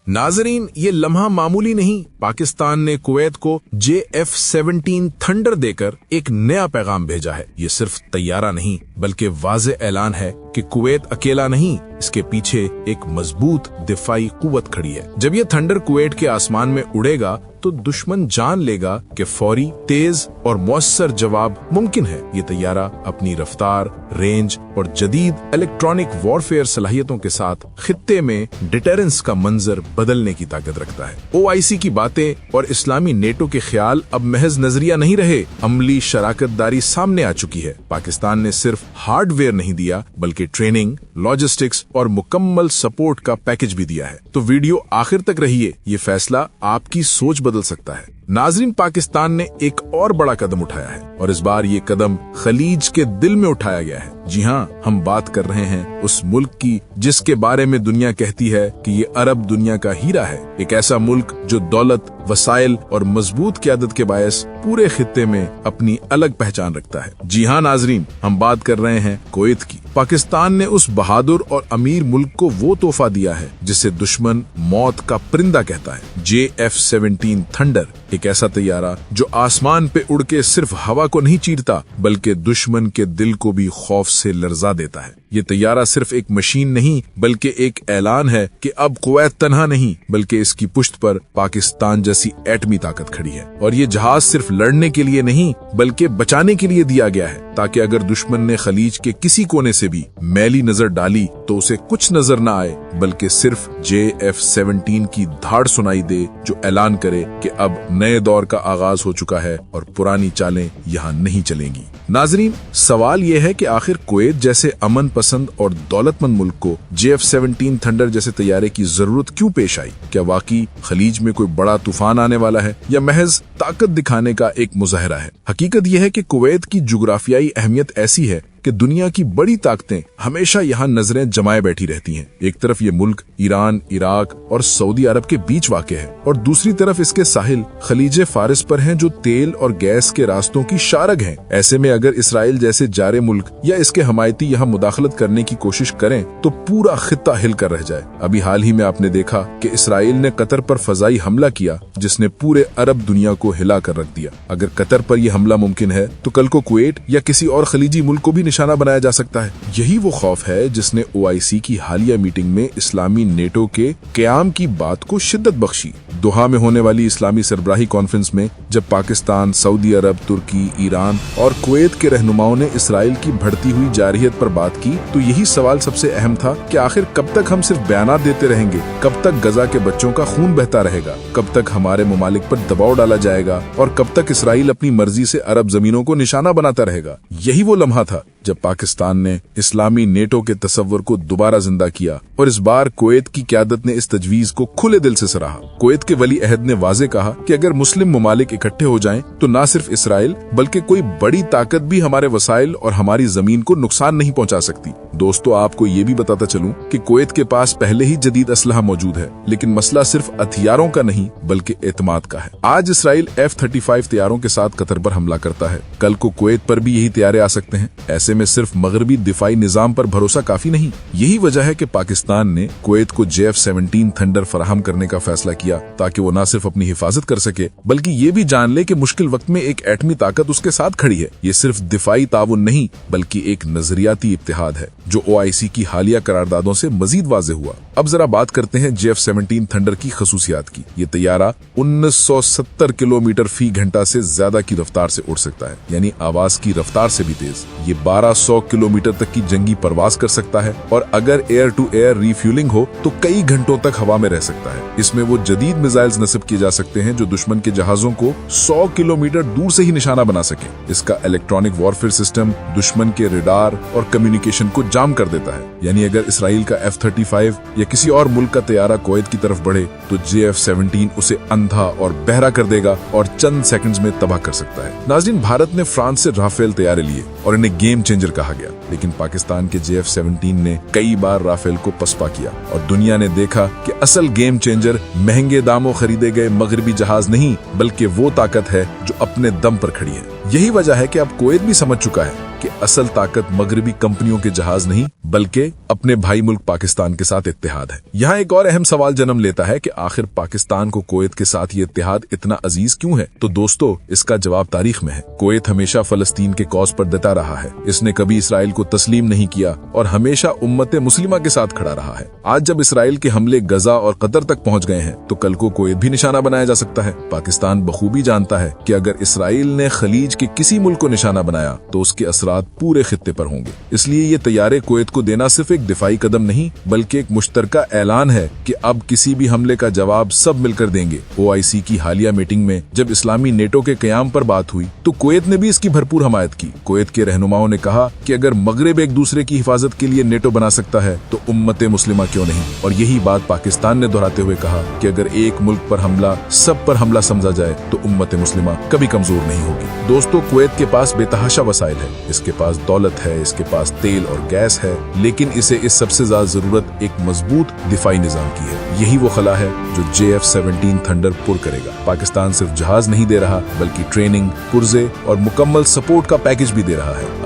नाजरीन, ये लम्हा मामूली नहीं। पाकिस्तान ने कुवैत को JF-17 थंडर देकर एक नया पैगाम भेजा है। ये सिर्फ तैयारा नहीं बल्कि वाज़े ऐलान है कि कुवैत अकेला नहीं, इसके पीछे एक मजबूत दिफाई कुव्वत खड़ी है। जब ये थंडर कुवैत के आसमान में उड़ेगा तो दुश्मन जान लेगा कि फौरी, तेज और मौसर जवाब मुमकिन है। ये तैयारा अपनी रफ्तार, रेंज और जदीद इलेक्ट्रॉनिक वॉरफेयर सलाहियतों के साथ खित्ते में डिटेरेंस का मंजर बदलने की ताकत रखता है। OIC की बातें और इस्लामी नेटो के ख्याल अब महज नजरिया नहीं रहे, अमली शराकतदारी सामने आ चुकी है। पाकिस्तान ने सिर्फ हार्डवेयर नहीं दिया बल्कि ट्रेनिंग, लॉजिस्टिक्स और मुकम्मल सपोर्ट का पैकेज भी दिया है। तो वीडियो आखिर तक रहिए, ये फैसला आपकी सोच बदल सकता है। नाजरीन, पाकिस्तान ने एक और बड़ा कदम उठाया है और इस बार ये कदम खलीज के दिल में उठाया गया है। जी हाँ, हम बात कर रहे हैं उस मुल्क की जिसके बारे में दुनिया कहती है कि ये अरब दुनिया का हीरा है। एक ऐसा मुल्क जो दौलत, वसाइल और मजबूत क़यादत के बायस पूरे खित्ते में अपनी अलग पहचान रखता है। जी हाँ नाजरीन, हम बात कर रहे हैं कुवैत की। पाकिस्तान ने उस बहादुर और अमीर मुल्क को वो तोहफा दिया है जिसे दुश्मन मौत का परिंदा कहता है। JF-17 थंडर, एक ऐसा तैयारा जो आसमान पे उड़ के सिर्फ हवा को नहीं चीरता बल्कि दुश्मन के दिल को भी खौफ से लर्जा देता है। ये तैयारा सिर्फ एक मशीन नहीं बल्कि एक ऐलान है कि अब कुवैत तन्हा नहीं बल्कि इसकी पुश्त पर पाकिस्तान जैसी एटमी ताकत खड़ी है। और ये जहाज सिर्फ लड़ने के लिए नहीं बल्कि बचाने के लिए दिया गया है, ताकि अगर दुश्मन ने खलीज के किसी कोने से भी मैली नजर डाली तो उसे कुछ नजर न आए बल्कि सिर्फ JF-17 की धाड़ सुनाई दे जो ऐलान करे कि अब नए दौर का आगाज हो चुका है और पुरानी चालें यहाँ नहीं चलेंगी। नाजरीन, सवाल यह है कि आखिर कुवैत जैसे अमन पसंद और दौलतमंद मुल्क को JF-17 थंडर जैसे तैयारे की जरूरत क्यों पेश आई? क्या वाकई खलीज में कोई बड़ा तूफान आने वाला है या महज ताकत दिखाने का एक मुजाहरा है? हकीकत यह है कि कुवैत की जुग्राफियाई अहमियत ऐसी है कि दुनिया की बड़ी ताकतें हमेशा यहाँ नजरें जमाए बैठी रहती हैं। एक तरफ ये मुल्क ईरान, इराक और सऊदी अरब के बीच वाक़ है और दूसरी तरफ इसके साहिल खलीज फारिस पर हैं जो तेल और गैस के रास्तों की शारग हैं। ऐसे में अगर इसराइल जैसे जारे मुल्क या इसके हमायती यहाँ मुदाखलत करने की कोशिश करें तो पूरा खित्ता हिल कर रह जाए। अभी हाल ही में आपने देखा कि इसराइल ने कतर पर फजाई हमला किया जिसने पूरे अरब दुनिया को हिला कर रख दिया। अगर कतर पर यह हमला मुमकिन है तो कल को कुवैत या किसी और खलीजी मुल्क को भी निशाना बनाया जा सकता है। यही वो खौफ है जिसने OIC की हालिया मीटिंग में इस्लामी नेटो के क़याम की बात को शिद्दत बख्शी। दोहा में होने वाली इस्लामी सरबराही कॉन्फ्रेंस में जब पाकिस्तान, सऊदी अरब, तुर्की, ईरान और कुवैत के रहनुमाओं ने इसराइल की बढ़ती हुई जारहियत पर बात की तो यही सवाल सबसे अहम था कि आखिर कब तक हम सिर्फ बयानात देते रहेंगे, कब तक गजा के बच्चों का खून बहता रहेगा, कब तक हमारे ममालिक पर दबाव डाला जाएगा और कब तक इसराइल अपनी मर्जी से अरब जमीनों को निशाना बनाता रहेगा। यही वो लम्हा था जब पाकिस्तान ने इस्लामी नेटो के तस्वर को दोबारा जिंदा किया और इस बार कुवैत की क़यादत ने इस तजवीज को खुले दिल से सराहा। कुवैत के वली अहद ने वाजे कहा कि अगर मुस्लिम ममालिक इकट्ठे हो जाएं तो न सिर्फ इसराइल बल्कि कोई बड़ी ताकत भी हमारे वसाइल और हमारी जमीन को नुकसान नहीं पहुंचा सकती। दोस्तों, आपको ये भी बताता चलूं कि कुवैत के पास पहले ही जदीद असलहा मौजूद है, लेकिन मसला सिर्फ हथियारों का नहीं बल्कि एतमाद का है। आज इसराइल F-35 तैयारों के साथ कतर पर हमला करता है, कल को कुवैत पर भी यही तैयारे आ सकते हैं। ऐसे में सिर्फ मगरबी दिफाई निजाम पर भरोसा काफी नहीं। यही वजह है कि पाकिस्तान ने कुवैत को JF-17 थंडर फराहम करने का फैसला किया ताकि वो न सिर्फ अपनी हिफाजत कर सके बल्कि ये भी जान ले कि मुश्किल वक्त में एक एटमी ताकत उसके साथ खड़ी है। ये सिर्फ दिफाई ताउन नहीं बल्कि एक नजरियाती इत्तेहाद है जो OIC की हालिया करारदादों से मजीद वाज़ेह हुआ। अब जरा बात करते हैं JF-17 थंडर की खसूसियात की। ये तैयारा 1970 किलोमीटर फी घंटा से ज्यादा की रफ्तार से उड़ सकता है, यानी आवाज की रफ्तार से भी तेज। ये 1200 किलोमीटर तक की जंगी परवाज कर सकता है और अगर एयर टू एयर रिफ्यूलिंग हो तो कई घंटों तक हवा में रह सकता है। इसमें वो जदीद मिसाइल्स नस्ब किए जा सकते हैं जो दुश्मन के जहाजों को 100 किलोमीटर दूर से ही निशाना बना सके। इसका इलेक्ट्रॉनिक वॉरफेयर सिस्टम दुश्मन के रेडार और कम्युनिकेशन को जाम कर देता है, यानी अगर इसराइल का F-35 या किसी और मुल्क का तैयारा कुवैत की तरफ बढ़े तो JF-17 उसे अंधा और बहरा कर देगा और चंद सेकंड्स में तबाह कर सकता है। नाज़रीन, भारत ने फ्रांस से राफेल तैयारे लिए और इन्हें गेम चेंजर कहा गया, लेकिन पाकिस्तान के JF-17 ने कई बार राफेल को पसपा किया और दुनिया ने देखा कि असल गेम चेंजर महंगे दामों खरीदे गए मगरबी जहाज नहीं बल्कि वो ताकत है जो अपने दम पर खड़ी है। यही वजह है कि अब कुवैत भी समझ चुका है कि असल ताकत मगरबी कंपनियों के जहाज नहीं बल्कि अपने भाई मुल्क पाकिस्तान के साथ इत्तेहाद है। यहाँ एक और अहम सवाल जन्म लेता है कि आखिर पाकिस्तान को कुवैत के साथ ये इत्तेहाद इतना अजीज क्यों है? तो दोस्तों, इसका जवाब तारीख में है। कुवैत हमेशा फलस्तीन के कॉज पर डटा रहा है। इसने कभी इसराइल को तस्लीम नहीं किया और हमेशा उम्मत मुस्लिमा के साथ खड़ा रहा है। आज जब इसराइल के हमले गजा और कतर तक पहुंच गए हैं तो कल को कुवैत भी निशाना बनाया जा सकता है। पाकिस्तान बखूबी जानता है कि अगर इसराइल ने खलीज के किसी मुल्क को निशाना बनाया तो उसके असरात पूरे खित्ते पर होंगे। इसलिए ये तैयारे कुवैत को देना सिर्फ एक दिफाई कदम नहीं बल्कि एक मुश्तरका ऐलान है कि अब किसी भी हमले का जवाब सब मिलकर देंगे। OIC की हालिया मीटिंग में जब इस्लामी नेटो के कयाम पर बात हुई तो कुवैत ने भी इसकी भरपूर हमायत की। कुवैत के रहनुमाओं ने कहा कि अगर मगरिब एक दूसरे की हिफाजत के लिए नेटो बना सकता है तो उम्मत मुस्लिमा क्यों नहीं। और यही बात पाकिस्तान ने दोहराते हुए कहा कि अगर एक मुल्क पर हमला सब पर हमला समझा जाए तो उम्मत मुस्लिमा कभी कमजोर नहीं होगी। दोस्तों, कुवैत के पास बेतहाशा वसाइल है। इसके पास दौलत है, इसके पास तेल और गैस है, लेकिन इसे इस सबसे ज्यादा जरूरत एक मजबूत दिफाई निजाम की है। यही वो खला है जो JF-17 थंडर पुर करेगा। पाकिस्तान सिर्फ जहाज नहीं दे रहा बल्कि ट्रेनिंग, पुर्जे और मुकम्मल सपोर्ट का पैकेज भी दे रहा है।